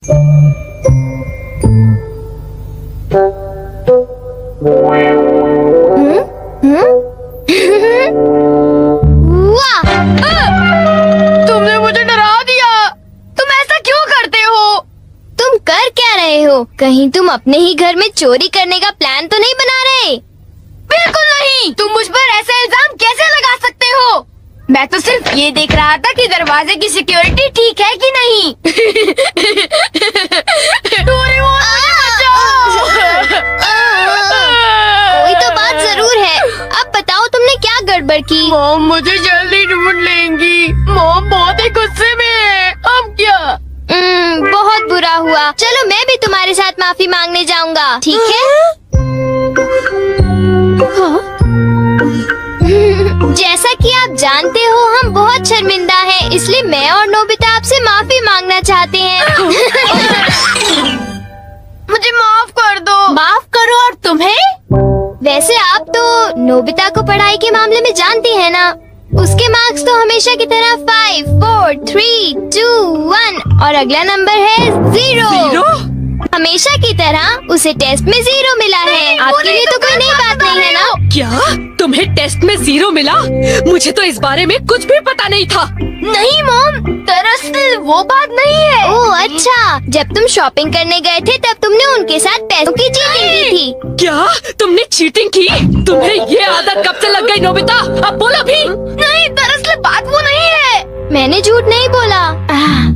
वाह! तुमने मुझे डरा दिया। तुम ऐसा क्यों करते हो? तुम कर क्या रहे हो? कहीं तुम अपने ही घर में चोरी करने का प्लान तो नहीं बना रहे? बिल्कुल नहीं। तुम मुझ पर ऐसा इल्जाम कैसे लगा सकते हो? मैं तो सिर्फ ये देख रहा था कि दरवाजे की सिक्योरिटी ठीक है कि नहीं। डोरेमोन, कोई तो बात जरूर है। अब बताओ तुमने क्या गड़बड़ की? मॉम मुझे जल्दी ढूंढ लेंगी। मॉम बहुत ही गुस्से में है। अब क्या? बहुत बुरा हुआ। चलो मैं भी तुम्हारे साथ माफी मांगने जाऊंगा, ठीक है? जैसा कि आप जानते हो हम बहुत शर्मिंदा हैं, इसलिए मैं और नोबिता आपसे माफी मांगना चाहते हैं। मुझे माफ कर दो। माफ करो और तुम्हें? वैसे आप तो नोबिता को पढ़ाई के मामले में जानती हैं ना? उसके मार्क्स तो हमेशा की तरह 5, 4, 3, 2, 1 और अगला नंबर है 0। हमेशा की तरह उसे टेस्ट में 0 मिला है। आपके लिए तो कोई नई बात नहीं है ना? क्या तुम्हें टेस्ट में 0 मिला? मुझे तो इस बारे में कुछ भी पता नहीं था। नहीं मॉम, दरअसल वो बात नहीं है। ओह अच्छा, जब तुम शॉपिंग करने गए थे तब तुमने उनके साथ पैसों की चीटिंग की थी। क्या तुमने चीटिंग की? तुम्हें ये आदत कब से लग गई नोबिता? अब बोलो भी। नहीं, दरअसल बात वो नहीं है। मैंने झूठ नहीं बोला।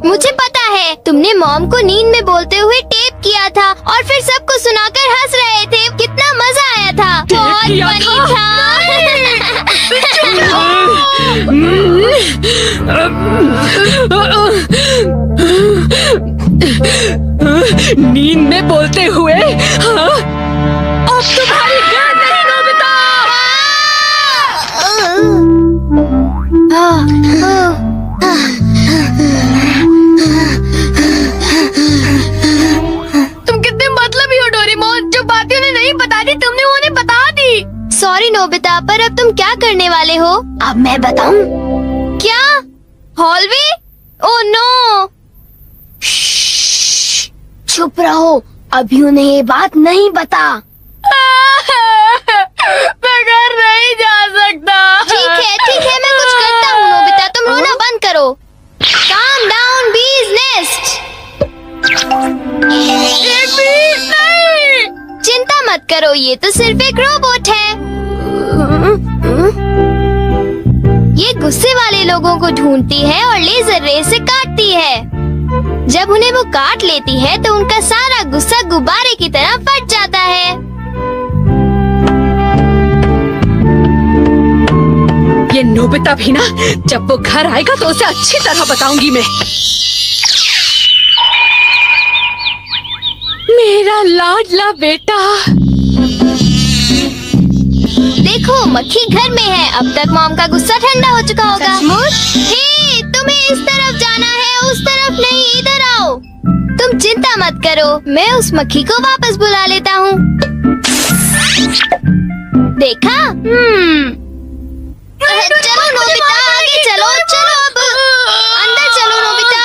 मुझे पता है, तुमने मॉम को नींद में बोलते हुए टेप किया था और फिर सबको सुनाकर हंस रहे थे। कितना मजा आया था। बहुत फनी था। नींद में बोलते हुए? हाँ? अब तुम्हारी गैर नहीं नोबिता। तुम कितने मतलबी हो डोरेमोन। जो बातें उन्हें नहीं बता दी तुमने उन्हें बता दी। सॉरी नोबिता, पर अब तुम क्या करने वाले हो? अब मैं बताऊं? क्या? हॉलवे? Oh no! चुप रहो, अभी उन्हें ये बात नहीं बता। मैं घर नहीं जा सकता। ठीक है, मैं कुछ करता हूँ नोबिता, तुम रोना बंद करो। Calm down, bee's nest। ये बीज नहीं। चिंता मत करो, ये तो सिर्फ एक रोबोट है। ये गुस्से वाले लोगों को ढूंढती है और लेजर रे से काटती है। जब उन्हें वो काट लेती है तो उनका सारा गुस्सा गुब्बारे की तरह फट जाता है। ये नोबिता भी ना, जब वो घर आएगा तो उसे अच्छी तरह बताऊंगी मैं। मेरा लाडला बेटा। देखो मक्खी घर में है। अब तक मॉम का गुस्सा ठंडा हो चुका होगा। हे, तुम्हें इस तरफ जाना है, उस तरफ नहीं, इधर आओ। तुम चिंता मत करो, मैं उस मक्खी को वापस बुला लेता हूँ। देखा? चलो नोबिता, आगे चलो, अब अंदर चलो नोबिता।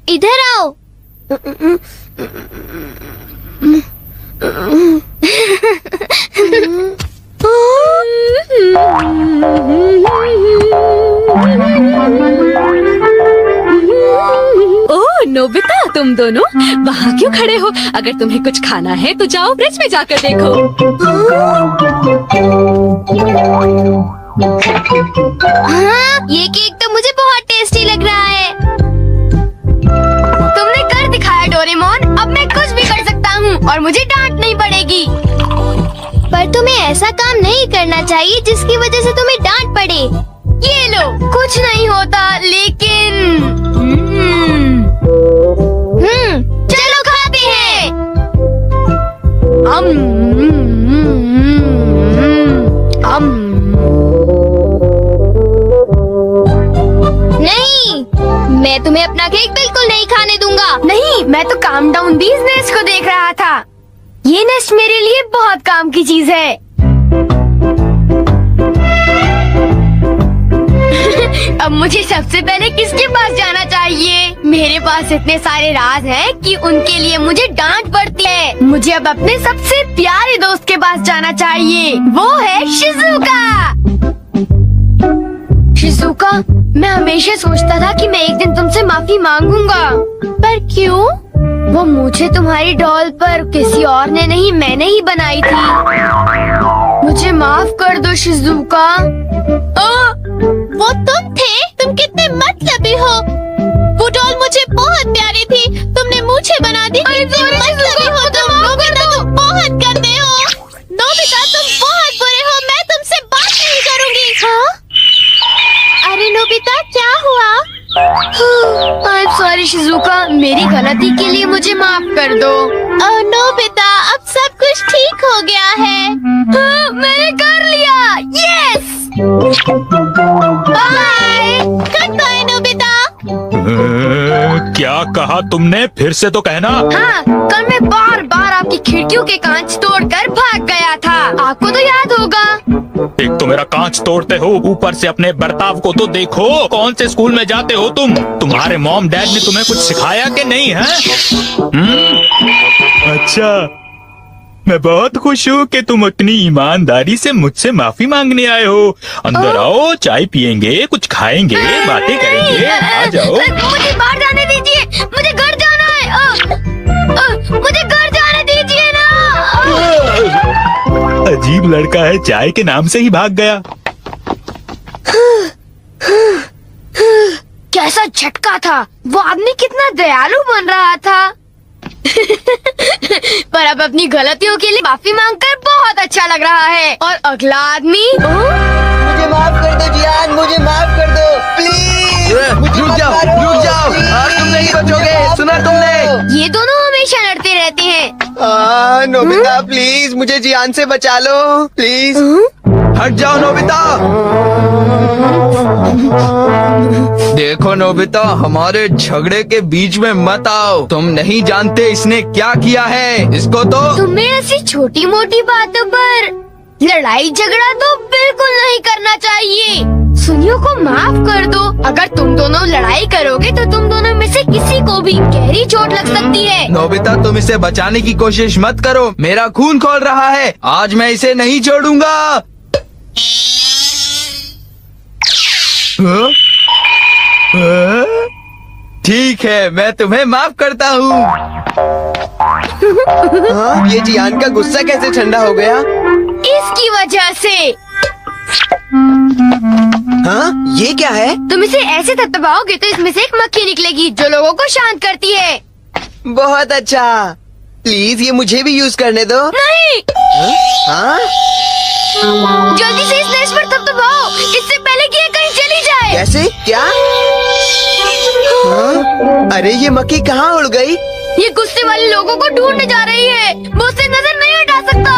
इधर आओ। ओह नोबिता, तुम दोनों वहाँ क्यों खड़े हो? अगर तुम्हें कुछ खाना है तो जाओ फ्रिज में जाकर देखो। हाँ, ये केक तो मुझे बहुत टेस्टी लग रहा है। तुमने कर दिखाया डोरेमोन, अब मैं कुछ भी कर सकता हूँ और मुझे डांट नहीं पड़ेगी। पर तुम्हें ऐसा काम नहीं करना चाहिए जिसकी वजह से तुम्हें डांट पड़े। ये लो, कुछ नहीं होता, लेकिन चलो खाते हैं। नहीं, मैं तुम्हें अपना केक बिल्कुल नहीं खाने दूंगा। नहीं, मैं तो काम डाउन बीज नेस्ट को देख रहा था। ये नेस्ट मेरे लिए बहुत काम की चीज है। मुझे सबसे पहले किसके पास जाना चाहिए? मेरे पास इतने सारे राज हैं कि उनके लिए मुझे डांट पड़ती है। मुझे अब अपने सबसे प्यारे दोस्त के पास जाना चाहिए। वो है शिज़ुका। शिज़ुका, मैं हमेशा सोचता था कि मैं एक दिन तुमसे माफी मांगूंगा, पर क्यों? वो मुझे तुम्हारी डॉल पर किसी और ने नहीं, मैंने ही बनाई थी। मुझे माफ कर दो शिज़ुका। वो तुम थे? तुम कितने मतलबी हो। वो डॉल मुझे बहुत प्यारी थी, तुमने मुझे बना दी। मतलबी हो तुम। नोबिता, तुम बहुत गंदे हो। नोबिता, तुम बहुत बुरे हो। मैं तुमसे बात नहीं करूँगी। हाँ? अरे नोबिता, क्या हुआ? I'm sorry शिज़ुका, मेरी गलती के लिए मुझे माफ कर दो। नोबिता, अब सब कुछ ठीक हो गया है। हाँ, मैंने कर लिया। Yes. Bye. Goodbye Nobita. क्या कहा तुमने? फिर से तो कहना। हाँ, कल मैं बार बार आपकी खिड़कियों के कांच तोड़कर भाग गया था। आपको तो याद होगा। एक तो मेरा कांच तोड़ते हो, ऊपर से अपने बर्ताव को तो देखो। कौन से स्कूल में जाते हो तुम? तुम्हारे मॉम डैड ने तुम्हें कुछ सिखाया कि नहीं है? अच्छा, मैं बहुत खुश हूँ कि तुम इतनी ईमानदारी से मुझझसे माफी मांगने आए हो। अंदर आओ, चाय पियेंगे, कुछ खाएंगे, बातें करेंगे। आ जाओ। मुझे बाहर जाने दीजिए, मुझे घर जाना है। मुझे घर जाने दीजिए ना। अजीब लड़का है, चाय के नाम से ही भाग गया। कैसा झटका था। वो आदमी कितना दयालु बन रहा था। पर अब अपनी गलतियों के लिए माफी मांगकर बहुत अच्छा लग रहा है। और अगला आदमी मुझे माफ कर दो जियान, मुझे माफ कर दो प्लीज। रुक जाओ, आज तुम नहीं बचोगे। सुना तुमने? ये दोनों हमेशा लड़ते रहते हैं। नोबिता प्लीज मुझे जियान से बचा लो प्लीज। हट जाओ नोबिता। देखो नोबिता, हमारे झगड़े के बीच में मत आओ। तुम नहीं जानते इसने क्या किया है। इसको तो तुम्हें ऐसी छोटी मोटी बातों पर लड़ाई झगड़ा तो बिल्कुल नहीं करना चाहिए। सुनियो को माफ कर दो। अगर तुम दोनों लड़ाई करोगे तो तुम दोनों में से किसी को भी गहरी चोट लग सकती है। नोबिता, तुम इसे बचाने की कोशिश मत करो। मेरा खून खौल रहा है। आज मैं इसे नहीं छोड़ूंगा। हाँ? हाँ? ठीक है, मैं तुम्हें माफ करता हूँ। ये जियान का गुस्सा कैसे ठंडा हो गया? इसकी वजह से। हाँ, ये क्या है? तुम इसे ऐसे थपथपाओगे तो इसमें से एक मक्खी निकलेगी जो लोगों को शांत करती है। बहुत अच्छा। प्लीज ये मुझे भी यूज करने दो। नहीं। हाँ? जल्दी से इस नेश पर थपथपाओ, इससे पहले कि ये कहीं चली जाए। कैसे? क्या? हाँ? अरे ये मक्खी कहाँ उड़ गई? ये गुस्से वाले लोगों को ढूंढने जा रही है। वो उससे नजर नहीं हटा सकता।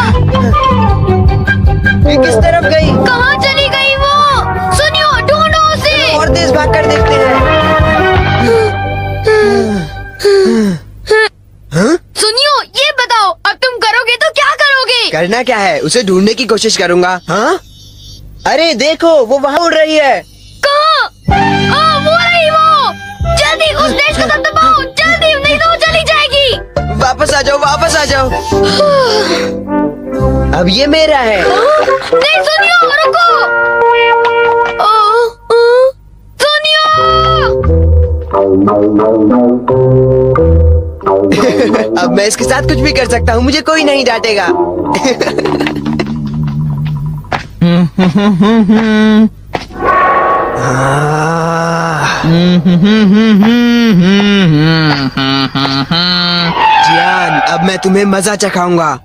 ये किस तरफ गई? कहाँ चली गई वो? सुनियो, ढूंढो उसे। और तेज भाग कर देखते हैं। हाँ? सुनियो, ये बताओ अब तुम करोगे तो क्या करोगे? करना क्या है? उसे ढूंढने की कोशिश करूंगा। हाँ? अरे देखो, वो वहाँ उड़ रही है। कहाँ? वो रही वो। जल्दी उस नेश को थपथपाओ, जल्दी, नहीं तो वो चली जाएगी। वापस आ जाओ, वापस आ जाओ। अब ये मेरा है। नहीं सुनियो, रुको। सुनियो। अब मैं इसके साथ कुछ भी कर सकता हूँ, मुझे कोई नहीं डांटेगा। जियान, अब मैं तुम्हें मजा चखाऊंगा।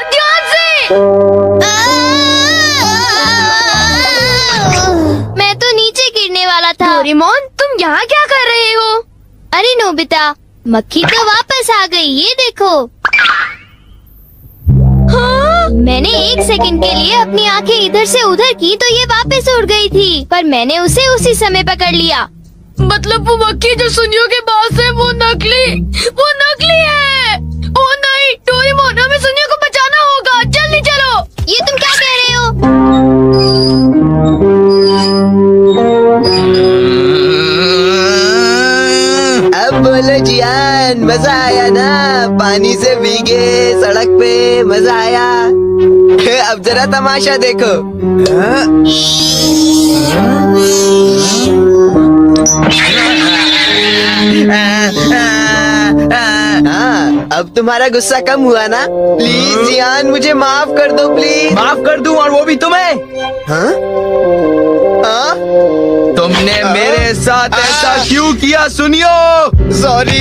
ध्यान से। मैं तो नीचे गिरने वाला था। डोरेमोन, तुम यहाँ क्या कर रहे हो? अरे नोबिता, मक्खी तो वापस आ गई, ये देखो। हाँ? मैंने एक सेकंड के लिए अपनी आंखें इधर से उधर की तो ये वापस उड़ गई थी, पर मैंने उसे उसी समय पकड़ लिया। मतलब वो मक्खी जो सुनियो के पास है वो नकली है। ओ नहीं डोरेमोन, हमें सुनियो को बचाना होगा, जल्दी चलो। ये तुम क्या कह रहे हो? अब बोलो जियान, मजा आया ना? पानी से भीगे सड़क पे मजा आया। अब जरा तमाशा देखो। हाँ, अब तुम्हारा गुस्सा कम हुआ ना? प्लीज जियान, मुझे माफ कर दो प्लीज। माफ कर दूं, और वो भी तुम्हें? हाँ? हाँ? तुमने मेरे साथ ऐसा क्यों किया सुनियो? सॉरी।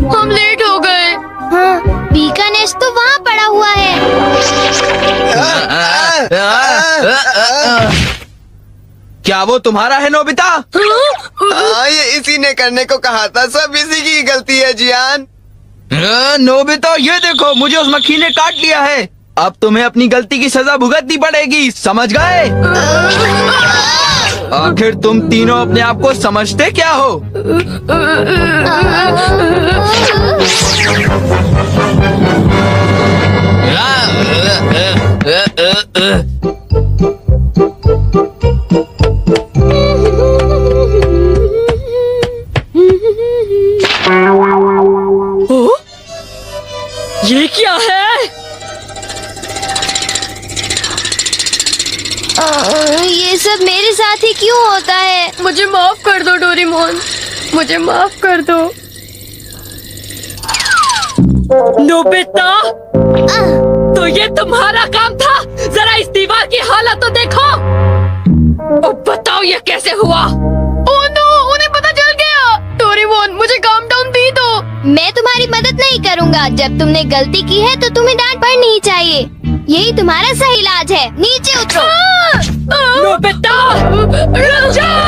हम लेट हो गए। हाँ, बी का नेस्ट तो वहाँ पड़ा हुआ है। क्या वो तुम्हारा है नोबिता? हाँ, ये इसी ने करने को कहा था। सब इसी की गलती है जियान। नोबिता ये देखो, मुझे उस मक्खी ने काट लिया है। अब तुम्हें अपनी गलती की सजा भुगतनी पड़ेगी, समझ गए? आखिर तुम तीनों अपने आप को समझते क्या हो? ओ, ये क्या है? ये सब मेरे साथ ही क्यों होता है? मुझे माफ कर दो डोरेमोन, मुझे माफ कर दो। नोबिता, तो ये तुम्हारा काम था? जरा इस दीवार की हालत तो देखो। अब बताओ ये कैसे हुआ? ओह नो, उन्हें पता चल गया। डोरेमोन, मुझे काम डाउन दी दो। मैं तुम्हारी मदद नहीं करूँगा। जब तुमने गलती की है तो तुम्हें डांट पड़नी ही चाहिए। यही तुम्हारा सही इलाज है। नीचे उतरो। नोबिता, रुक जाओ।